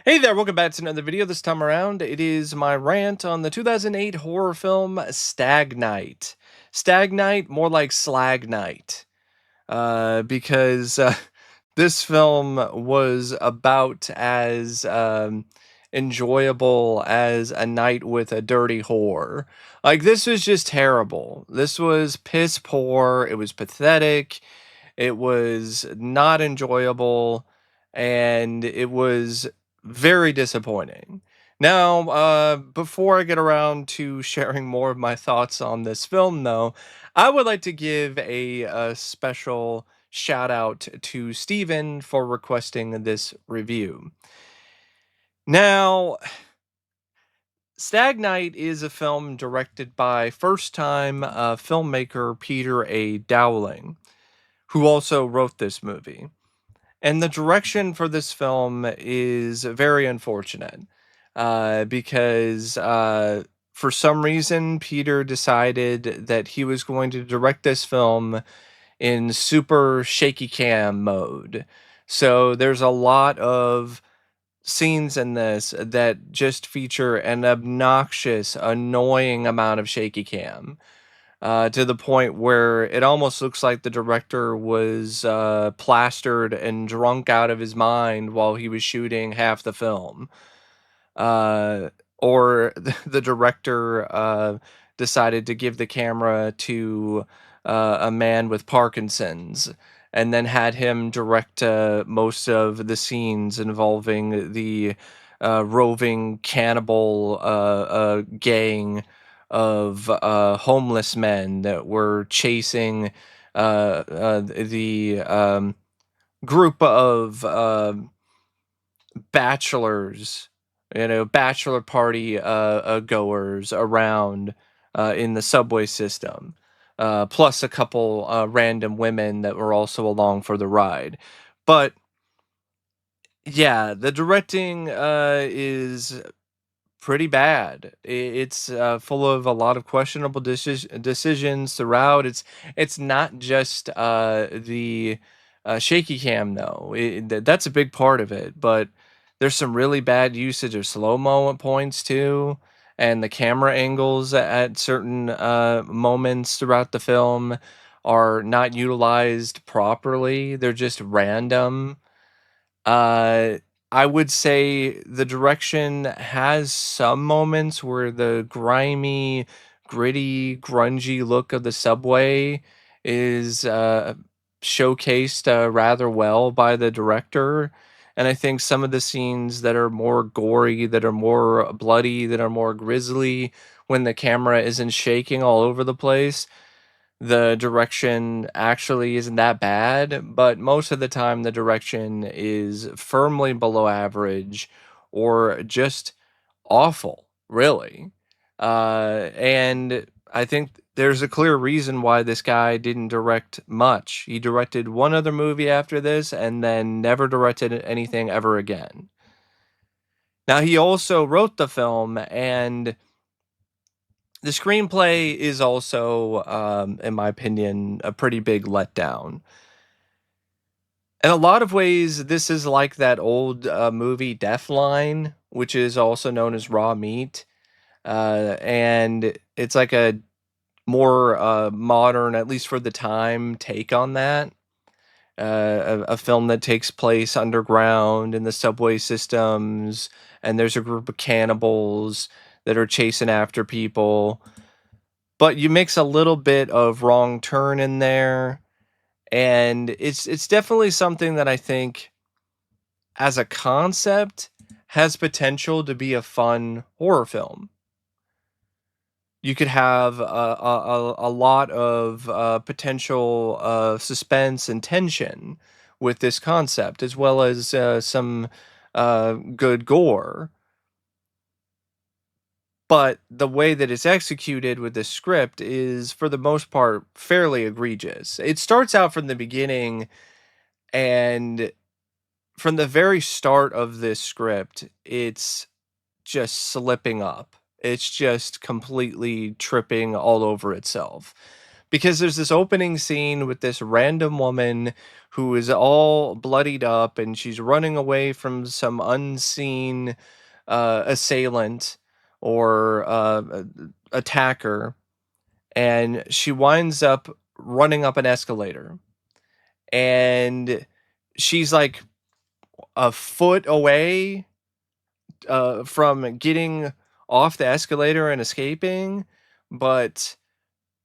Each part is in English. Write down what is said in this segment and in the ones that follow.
Hey there, welcome back to another video. This time around, it is my rant on the 2008 horror film Stag Night. Stag Night, more like Slag Night, because this film was about as enjoyable as a night with a dirty whore. Like, this was just terrible. This was piss poor. It was pathetic. It was not enjoyable. And it was very disappointing. Now, before I get around to sharing more of my thoughts on this film, though, I would like to give a special shout out to Steven for requesting this review. Now, Stag Night is a film directed by first time filmmaker Peter A. Dowling, who also wrote this movie. And the direction for this film is very unfortunate because for some reason, Peter decided that he was going to direct this film in super shaky cam mode. So there's a lot of scenes in this that just feature an obnoxious, annoying amount of shaky cam to the point where it almost looks like the director was plastered and drunk out of his mind while he was shooting half the film. Or the director decided to give the camera to a man with Parkinson's and then had him direct most of the scenes involving the roving cannibal gang of homeless men that were chasing the group of bachelors, bachelor party goers around in the subway system, plus a couple random women that were also along for the ride. But yeah, the directing is pretty bad. It's full of a lot of questionable decisions throughout. It's not just the shaky cam though. That's a big part of it, but there's some really bad usage of slow-mo at points too, and the camera angles at certain moments throughout the film are not utilized properly. They're just random. uh, I would say the direction has some moments where the grimy, gritty, grungy look of the subway is showcased rather well by the director. And I think some of the scenes that are more gory, that are more bloody, that are more grisly, when the camera isn't shaking all over the place, the direction actually isn't that bad, but most of the time the direction is firmly below average or just awful, really. And I think there's a clear reason why this guy didn't direct much. He directed one other movie after this and then never directed anything ever again. Now, he also wrote the film, and the screenplay is also, in my opinion, a pretty big letdown. In a lot of ways, this is like that old movie Deathline, which is also known as Raw Meat. And it's like a more modern, at least for the time, take on that. A film that takes place underground in the subway systems, and there's a group of cannibals that are chasing after people, but you mix a little bit of Wrong Turn in there, and it's definitely something that I think, as a concept, has potential to be a fun horror film. You could have a lot of potential suspense and tension with this concept, as well as some good gore. But the way that it's executed with this script is, for the most part, fairly egregious. It starts out from the beginning, and from the very start of this script, it's just slipping up. It's just completely tripping all over itself. because there's this opening scene with this random woman who is all bloodied up and she's running away from some unseen assailant or attacker, and she winds up running up an escalator, and she's like a foot away from getting off the escalator and escaping, but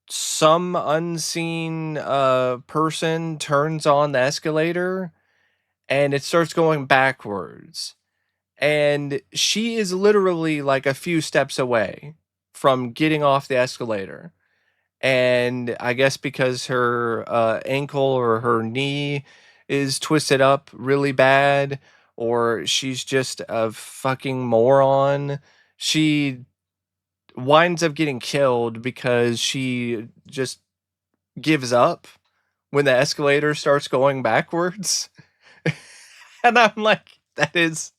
some unseen person turns on the escalator and it starts going backwards. And she is literally like a few steps away from getting off the escalator. And I guess because her ankle or her knee is twisted up really bad, or she's just a fucking moron, she winds up getting killed because she just gives up when the escalator starts going backwards. And I'm like, that is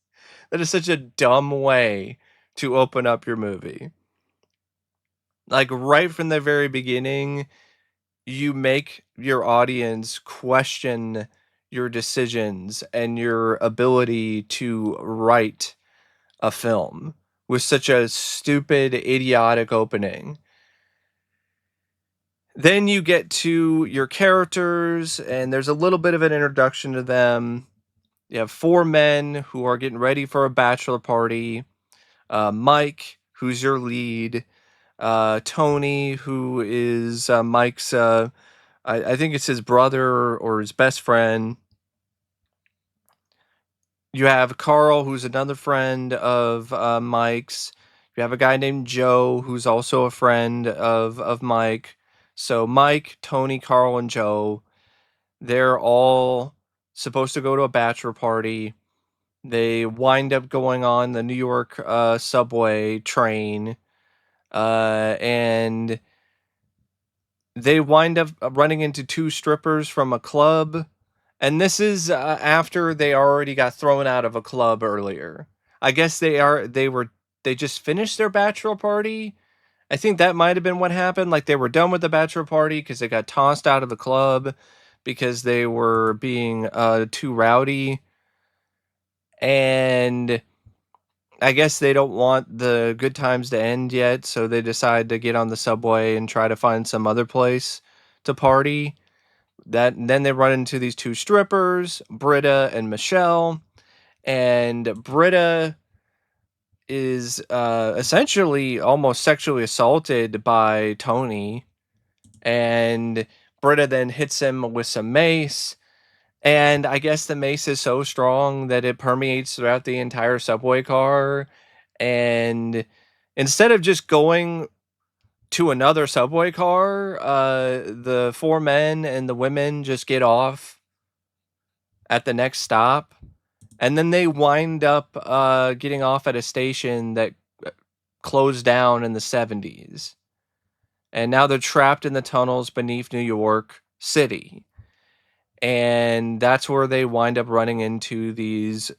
such a dumb way to open up your movie. Like right from the very beginning, you make your audience question your decisions and your ability to write a film with such a stupid, idiotic opening. Then you get to your characters, and there's a little bit of an introduction to them. You have four men who are getting ready for a bachelor party. Mike, who's your lead. Tony, who is Mike's, I think it's his brother or his best friend. You have Karl, who's another friend of Mike's. You have a guy named Joe, who's also a friend of Mike. So Mike, Tony, Karl, and Joe, they're all supposed to go to a bachelor party. They wind up going on the New York subway train, and they wind up running into two strippers from a club. And this is after they already got thrown out of a club earlier. I guess they just finished their bachelor party. I think that might have been what happened. Like they were done with the bachelor party because they got tossed out of the club because they were being too rowdy. And I guess they don't want the good times to end yet, so they decide to get on the subway and try to find some other place to party. Then they run into these two strippers, Britta and Michelle, and Britta is essentially almost sexually assaulted by Tony, and Britta then hits him with some mace, and I guess the mace is so strong that it permeates throughout the entire subway car, and instead of just going to another subway car, the four men and the women just get off at the next stop, and then they wind up getting off at a station that closed down in the 70s, and now they're trapped in the tunnels beneath New York City, and that's where they wind up running into these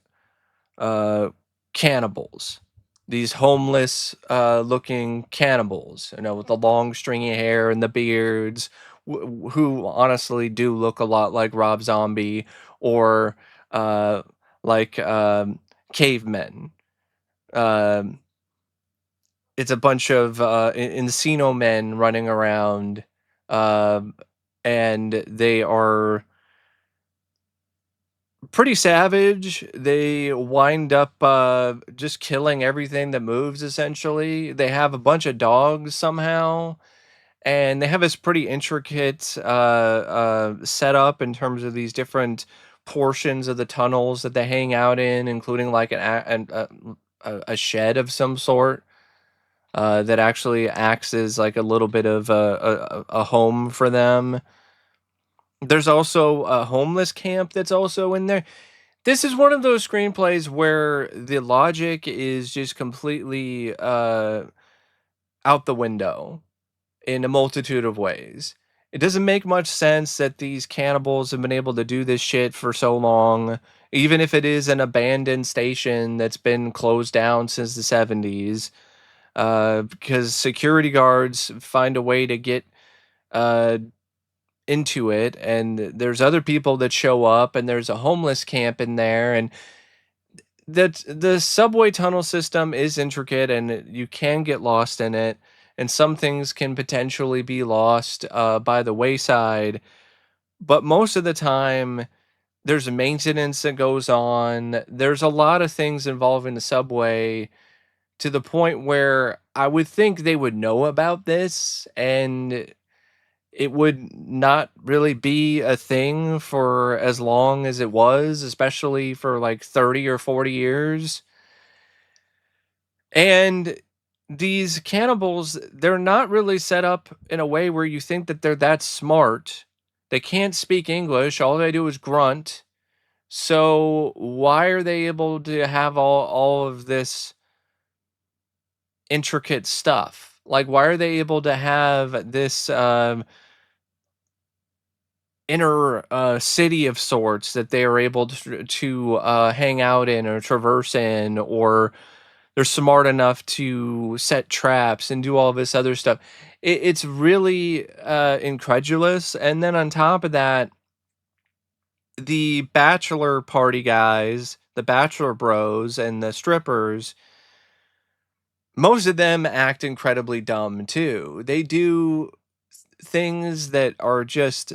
cannibals, these homeless looking cannibals, with the long stringy hair and the beards, who honestly do look a lot like Rob Zombie or like cavemen. Um, it's a bunch of Encino men running around, um, and they are pretty savage. They wind up just killing everything that moves, essentially. They have a bunch of dogs somehow, and they have this pretty intricate setup in terms of these different portions of the tunnels that they hang out in, including like a shed of some sort that actually acts as like a little bit of a home for them. There's also a homeless camp that's also in there. This is one of those screenplays where the logic is just completely out the window in a multitude of ways. It doesn't make much sense that these cannibals have been able to do this shit for so long, even if it is an abandoned station that's been closed down since the 70s, because security guards find a way to get uh, into it, and there's other people that show up, and there's a homeless camp in there, and the subway tunnel system is intricate, and you can get lost in it, and some things can potentially be lost by the wayside. But most of the time, there's maintenance that goes on. There's a lot of things involving the subway to the point where I would think they would know about this and it would not really be a thing for as long as it was, especially for like 30 or 40 years. And these cannibals, they're not really set up in a way where you think that they're that smart. They can't speak English. All they do is grunt. So why are they able to have all of this intricate stuff? Like, why are they able to have this inner city of sorts that they are able to hang out in or traverse in, or they're smart enough to set traps and do all this other stuff? It's really incredulous. And then on top of that, the bachelor party guys, the bachelor bros, and the strippers, most of them act incredibly dumb too. They do things that are just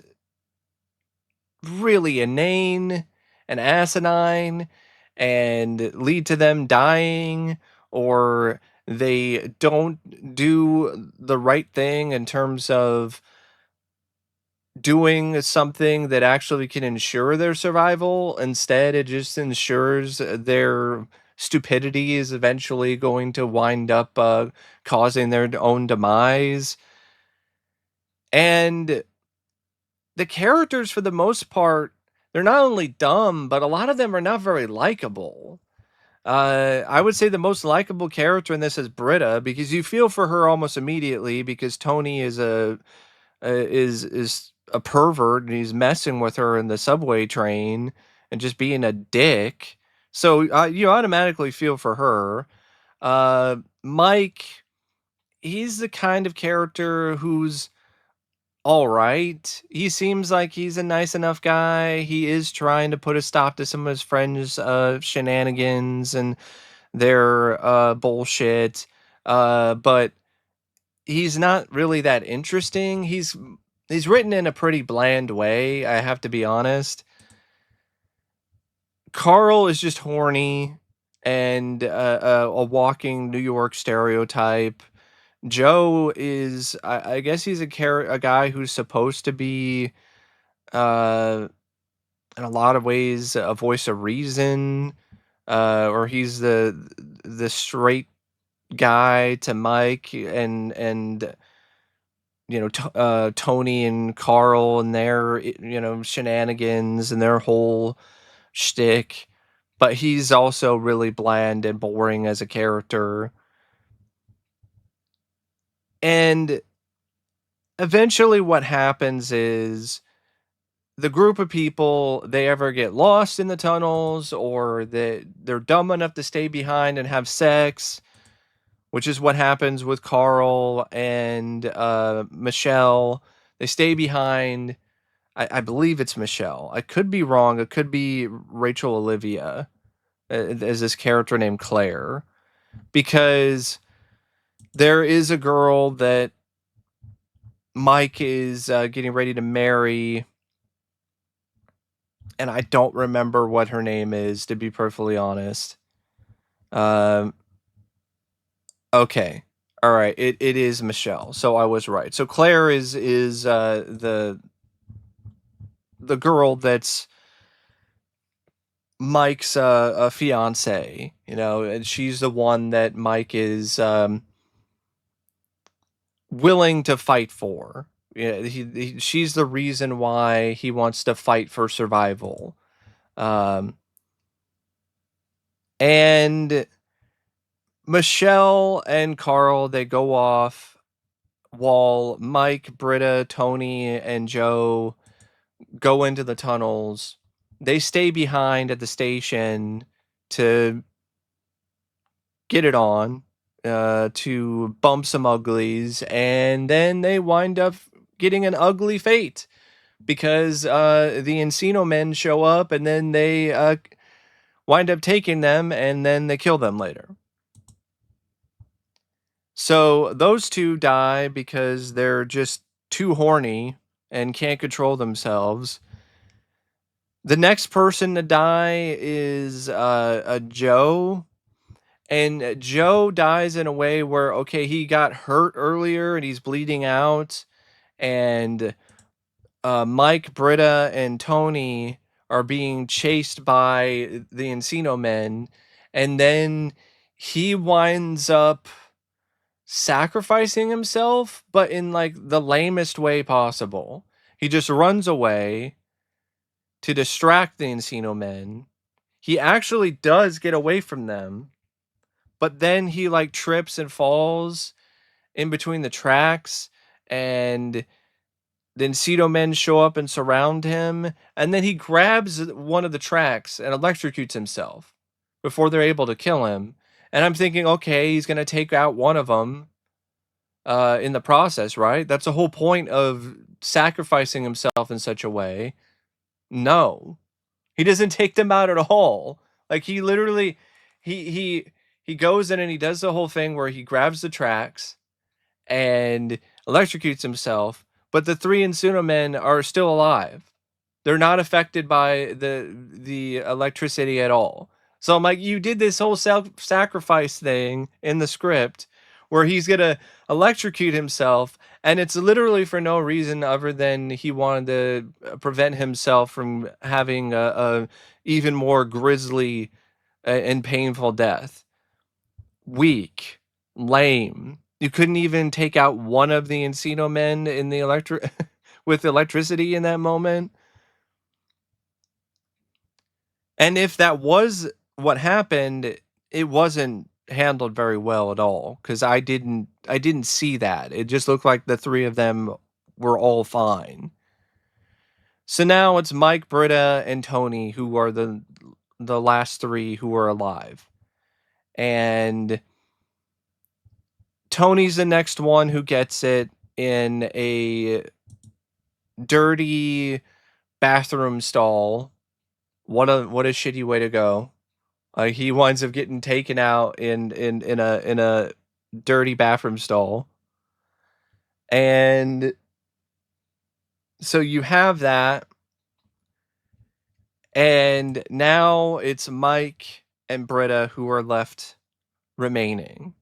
really inane and asinine and lead to them dying, or they don't do the right thing in terms of doing something that actually can ensure their survival. Instead, it just ensures their stupidity is eventually going to wind up causing their own demise. And the characters, for the most part, they're not only dumb, but a lot of them are not very likable. I would say the most likable character in this is Britta, because you feel for her almost immediately, because Tony is is a pervert and he's messing with her in the subway train and just being a dick. So you automatically feel for her. Mike, he's the kind of character who's all right. He seems like he's a nice enough guy. He is trying to put a stop to some of his friends' shenanigans and their bullshit. But he's not really that interesting. He's written in a pretty bland way, I have to be honest. Karl is just horny and a walking New York stereotype. Joe is, I guess he's a guy who's supposed to be, uh, in a lot of ways, a voice of reason, or he's the straight guy to Mike and Tony and Karl and their shenanigans and their whole shtick. But he's also really bland and boring as a character. And eventually what happens is the group of people, they ever get lost in the tunnels, or they're dumb enough to stay behind and have sex, which is what happens with Karl and Michelle. They stay behind. I believe it's Michelle. I could be wrong. It could be Rachel Olivia as this character named Claire, because there is a girl that Mike is getting ready to marry, and I don't remember what her name is, to be perfectly honest. Um, okay, all right, it is Michelle, so I was right. So Claire is the girl that's Mike's a fiance, and she's the one that Mike is willing to fight for. Yeah, she's the reason why he wants to fight for survival. Um, and Michelle and Karl, they go off while Mike, Britta, Tony, and Joe go into the tunnels. They stay behind at the station to get it on, to bump some uglies, and then they wind up getting an ugly fate because the Encino men show up and then they wind up taking them and then they kill them later. So those two die because they're just too horny and can't control themselves. The next person to die is Joe. And Joe dies in a way where, okay, he got hurt earlier and he's bleeding out. And Mike, Britta, and Tony are being chased by the Encino men. And then he winds up sacrificing himself, but in like the lamest way possible. He just runs away to distract the Encino men. He actually does get away from them, but then he like trips and falls in between the tracks, and the Encino men show up and surround him, and then he grabs one of the tracks and electrocutes himself before they're able to kill him. And I'm thinking, okay, he's gonna take out one of them in the process, right? That's the whole point of sacrificing himself in such a way. No, he doesn't take them out at all. Like he literally, he goes in and he does the whole thing where he grabs the tracks and electrocutes himself, but the three Encino men are still alive. They're not affected by the electricity at all. So I'm like, you did this whole self-sacrifice thing in the script where he's gonna electrocute himself, and it's literally for no reason other than he wanted to prevent himself from having a even more grisly and painful death. Weak, lame. You couldn't even take out one of the Encino men in the with electricity in that moment. And if that was what happened, it wasn't handled very well at all because I didn't see that. It just looked like the three of them were all fine. So now it's Mike, Britta, and Tony who are the last three who are alive. And Tony's the next one who gets it in a dirty bathroom stall. What a shitty way to go. He winds up getting taken out in a dirty bathroom stall. And so you have that. And now it's Mike and Britta who are left remaining.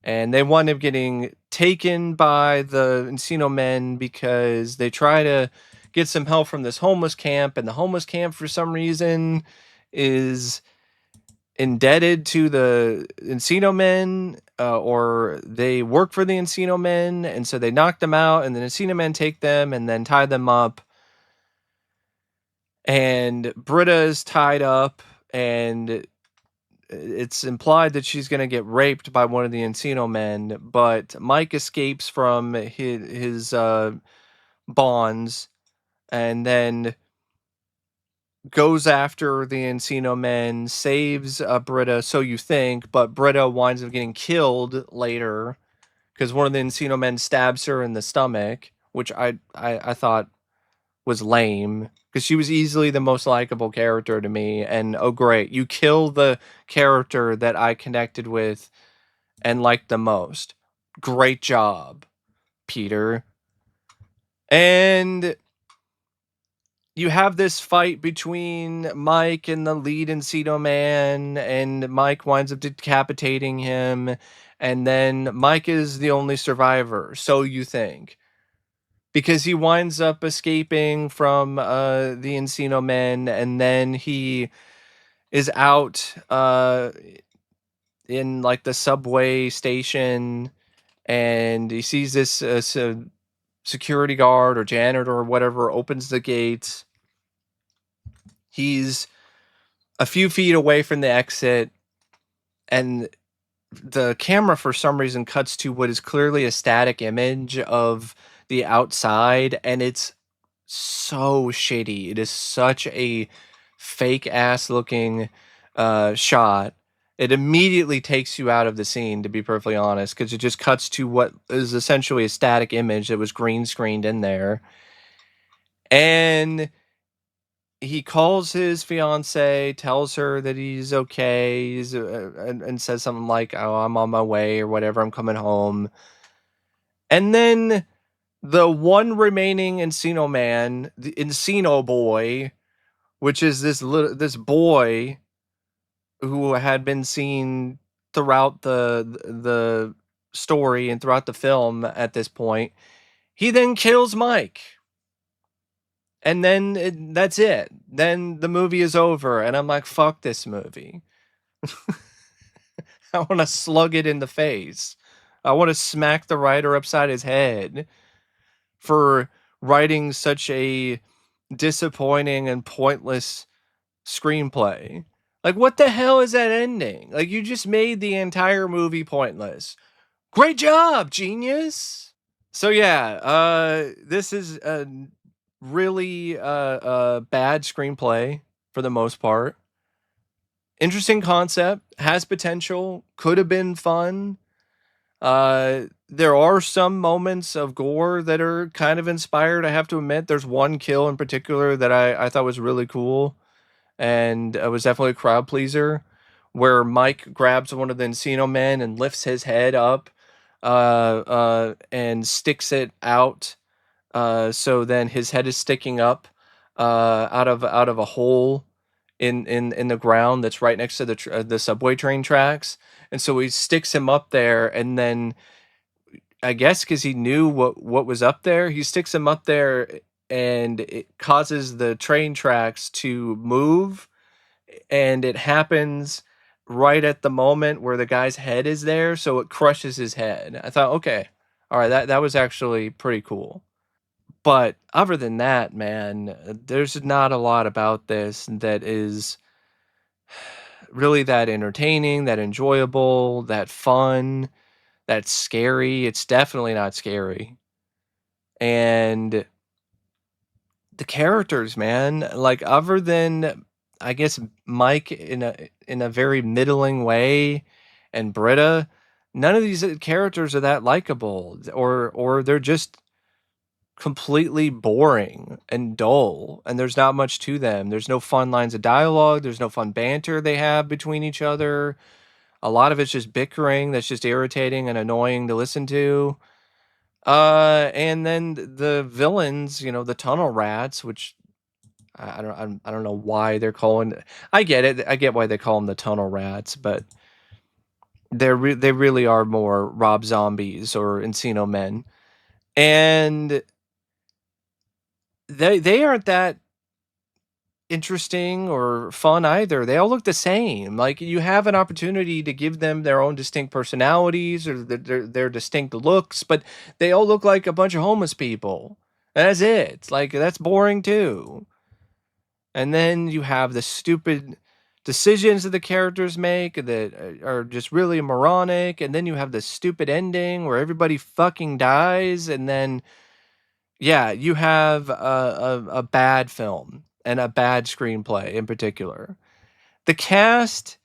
And they wind up getting taken by the Encino men because they try to get some help from this homeless camp. And the homeless camp, for some reason, is indebted to the Encino men, or they work for the Encino men, and so they knock them out, and the Encino men take them and then tie them up. And Britta is tied up, and it's implied that she's going to get raped by one of the Encino men, but Mike escapes from his bonds and then goes after the Encino men, saves Britta, so you think, but Britta winds up getting killed later because one of the Encino men stabs her in the stomach, which I thought was lame because she was easily the most likable character to me. And oh, great, you kill the character that I connected with and liked the most. Great job, Peter. And you have this fight between Mike and the lead Encino man, and Mike winds up decapitating him, and then Mike is the only survivor, so you think. Because he winds up escaping from the Encino men, and then he is out in like the subway station, and he sees this security guard or janitor or whatever opens the gates. He's a few feet away from the exit, and the camera for some reason cuts to what is clearly a static image of the outside, and it's so shitty. It is such a fake ass looking shot, It immediately takes you out of the scene, to be perfectly honest, because it just cuts to what is essentially a static image that was green screened in there. And he calls his fiance, tells her that he's okay, and says something like, "Oh, I'm on my way," or whatever, "I'm coming home." And then the one remaining Encino man, the Encino boy, which is this boy who had been seen throughout the story and throughout the film at this point, he then kills Mike. And then that's it. Then the movie is over, and I'm like, fuck this movie. I want to slug it in the face. I want to smack the writer upside his head for writing such a disappointing and pointless screenplay. Like, what the hell is that ending? Like, you just made the entire movie pointless. Great job, genius. So yeah, this is a really bad screenplay for the most part. Interesting concept, has potential, could have been fun. There are some moments of gore that are kind of inspired, I have to admit. There's one kill in particular that I thought was really cool, and it was definitely a crowd pleaser, where Mike grabs one of the Encino men and lifts his head up and sticks it out. So then his head is sticking up out of a hole in the ground that's right next to the subway train tracks. And so he sticks him up there, and then I guess because he knew what was up there, he sticks him up there, and it causes the train tracks to move, and it happens right at the moment where the guy's head is there, so it crushes his head. I thought, okay, all right, that was actually pretty cool. But other than that, man, there's not a lot about this that is really that entertaining, that enjoyable, that fun, that scary. It's definitely not scary. And the characters, man, like, other than I guess Mike in a very middling way, and Britta, none of these characters are that likable, or they're just completely boring and dull, and there's not much to them. There's no fun lines of dialogue, there's no fun banter they have between each other. A lot of it's just bickering that's just irritating and annoying to listen to. And then the villains, the tunnel rats, which I don't know why they're calling. I get it. I get why they call them the tunnel rats, but they really are more Rob Zombies or Encino Men, and they aren't that interesting or fun either. They all look the same. Like, you have an opportunity to give them their own distinct personalities or their distinct looks, but they all look like a bunch of homeless people. That's it. Like, that's boring too. And then you have the stupid decisions that the characters make that are just really moronic, and then you have the stupid ending where everybody fucking dies, and then yeah, you have a bad film and a bad screenplay in particular. The cast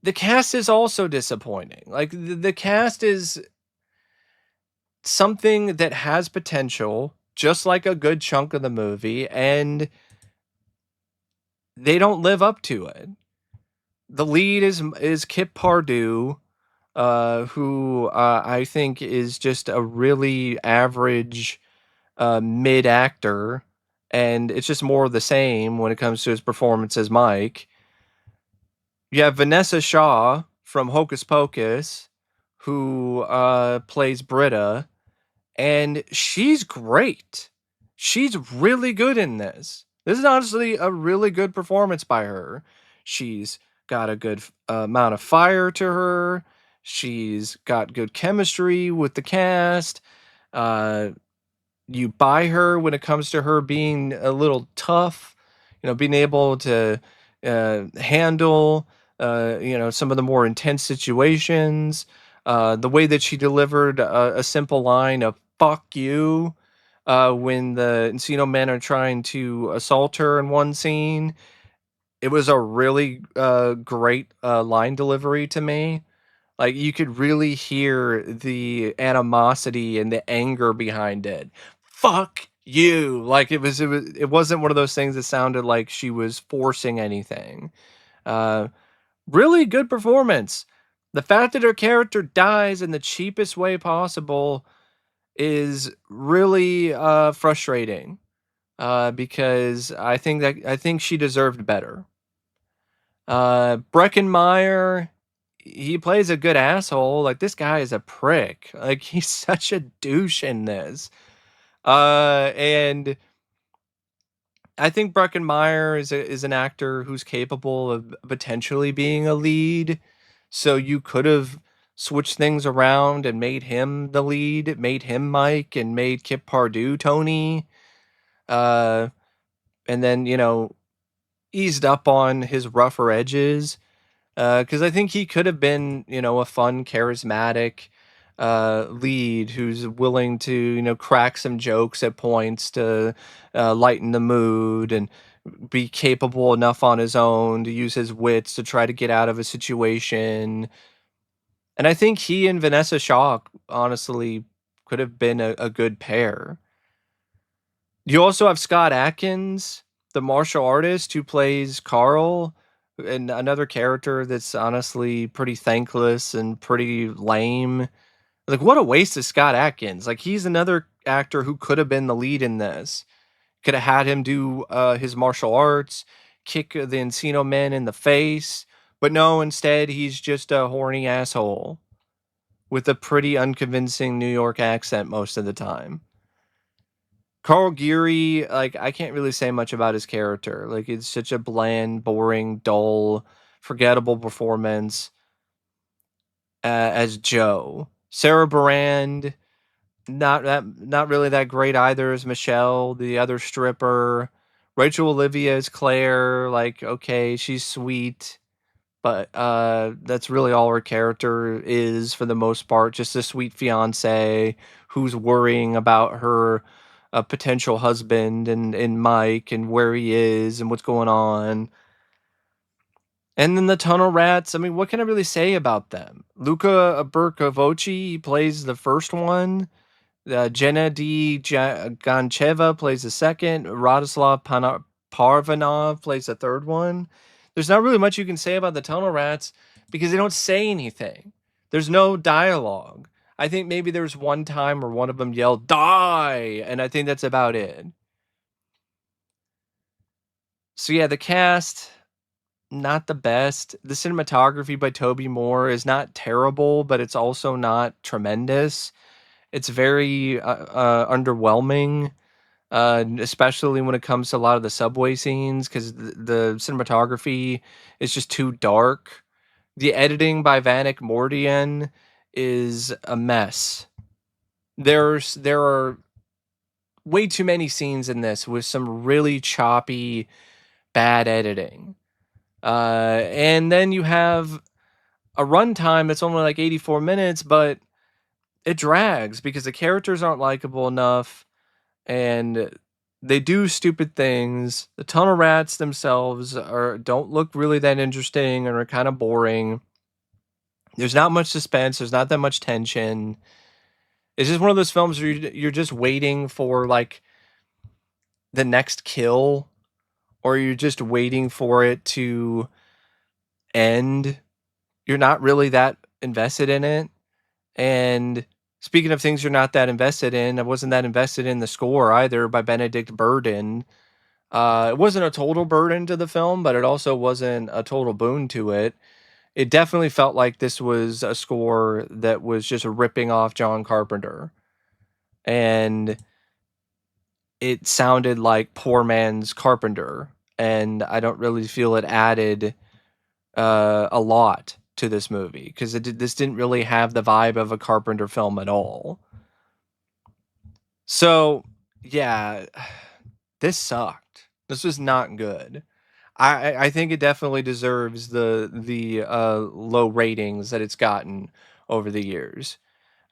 the cast is also disappointing. Like, the cast is something that has potential, just like a good chunk of the movie, and they don't live up to it. The lead is Kip Pardue, who I think is just a really average mid actor, and it's just more of the same when it comes to his performance as Mike. You have Vinessa Shaw from Hocus Pocus, who plays Britta, and she's great. She's really good in this. This is honestly a really good performance by her. She's got a good amount of fire to her. She's got good chemistry with the cast. Uh, you buy her when it comes to her being a little tough, being able to handle, some of the more intense situations. The way that she delivered a simple line of "fuck you" when the Encino men are trying to assault her in one scene, It was a really great line delivery to me. Like you could really hear the animosity and the anger behind it. Fuck you. Like it wasn't one of those things that sounded like she was forcing anything. Uh really good performance. The fact that her character dies in the cheapest way possible is really frustrating. Because I think she deserved better. Breckin Meyer, he plays a good asshole. Like this guy is a prick. Like he's such a douche in this. And I think Breckin Meyer is an actor who's capable of potentially being a lead. So you could have switched things around and made him the lead, made him Mike, and made Kip Pardue Tony. Uh, and then eased up on his rougher edges. Because I think he could have been, a fun, charismatic lead who's willing to, crack some jokes at points to lighten the mood and be capable enough on his own to use his wits to try to get out of a situation. And I think he and Vinessa Shaw honestly could have been a good pair. You also have Scott Adkins, the martial artist who plays Karl, and another character that's honestly pretty thankless and pretty lame. Like, what a waste of Scott Adkins. Like, he's another actor who could have been the lead in this. Could have had him do his martial arts, kick the Encino men in the face. But no, instead, he's just a horny asshole with a pretty unconvincing New York accent most of the time. Karl Geary, like I can't really say much about his character. Like it's such a bland, boring, dull, forgettable performance as Joe. Sarah Brand, not really that great either as Michelle, the other stripper. Rachel Olivia is Claire. Like okay, she's sweet, but that's really all her character is for the most part. Just a sweet fiance who's worrying about her potential husband and Mike and where he is and what's going on. And then the Tunnel Rats. I mean, what can I really say about them? Luca Bercovici, he plays the first one. Jenna Gancheva plays the second. Radislav Parvanov plays the third one. There's not really much you can say about the Tunnel Rats because they don't say anything. There's no dialogue. I think maybe there's one time where one of them yelled, "Die!" And I think that's about it. So yeah, the cast, not the best. The cinematography by Toby Moore is not terrible, but it's also not tremendous. It's very underwhelming, especially when it comes to a lot of the subway scenes because the cinematography is just too dark. The editing by Vanek Mordian is a mess. There are way too many scenes in this with some really choppy, bad editing. And then you have a runtime that's only like 84 minutes, but it drags because the characters aren't likable enough and they do stupid things. The Tunnel Rats themselves don't look really that interesting and are kind of boring. There's not much suspense, there's not that much tension. It's just one of those films where you're just waiting for like the next kill or you're just waiting for it to end. You're not really that invested in it. And speaking of things you're not that invested in, I wasn't that invested in the score either by Benedict Burden. It wasn't a total burden to the film, but it also wasn't a total boon to it. It definitely felt like this was a score that was just ripping off John Carpenter. And it sounded like poor man's Carpenter. And I don't really feel it added a lot to this movie because this didn't really have the vibe of a Carpenter film at all. So yeah, this sucked. This was not good. I think it definitely deserves the low ratings that it's gotten over the years.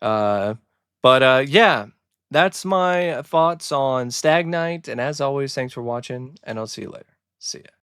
Uh, but yeah, that's my thoughts on Stag Night. And as always, thanks for watching, and I'll see you later. See ya.